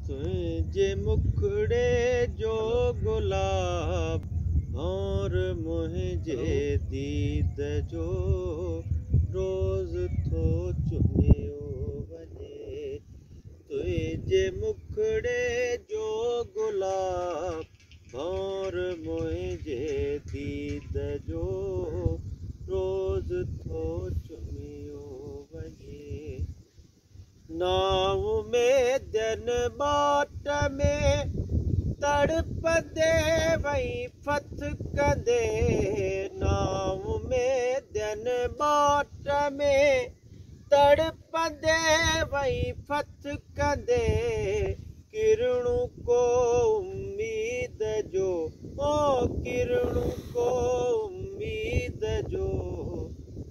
तुझे मुखड़े जो गुलाब और मुझे दीद जो रोज़ थो चुमियो वञे। तुझे मुखड़े जो गुलाब और मुझे दीद जो रोज़ थो चुमियो वञे। नाव में दिन बाट में तड़पदे वही फथ कंदे। नाव में दिन बाट में तड़पदे वही फथ कंदे। किरणू को उम्मीद जो ओ किरणू को उम्मीद जो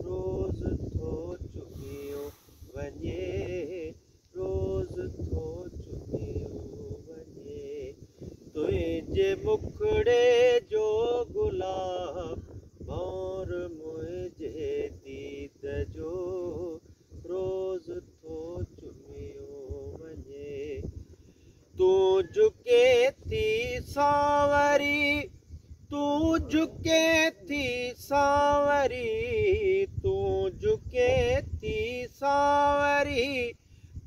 रोज़ थो चुमियो वञे। रोज़ थो चुमियो वञे। तुझे मुखड़े जो गुलाब और मुझे दीद जो रोज़ थो चुमियो वञे। तू झुके थी सांवरी तू झुके थी सांवरी तू झुके थी सांवरी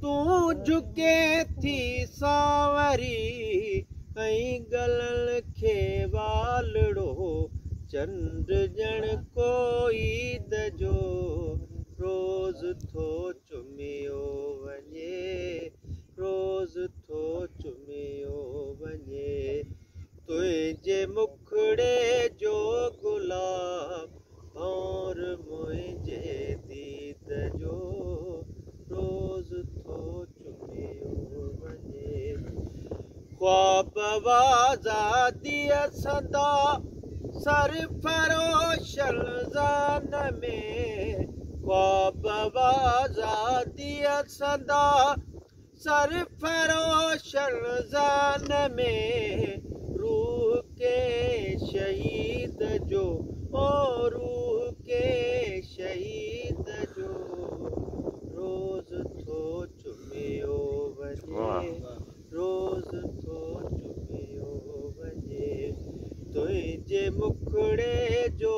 तू झुके थी सांवरी। ऐं गलनि खे वालड़ो चंड ॼण कोईद जो रोज़ थो चुमियो वञे। रोज़ थो चुमियो वञे। तुझे मुखड़े जो गुलाब और मुझे दीद जो रोज़ थो चुमियो वञे। ख्वाब आज़ादीअ सदा सरफरोशन ज़ान में। ख्वाब आज़ादीअ सदा सरफरोशन ज़ान में। रूह के शहीद जो ओ रूह के शहीद जो रोज़ थो चुमियो वञे। रोज़ थो चुमियो वञे। तुझे मुखड़े जो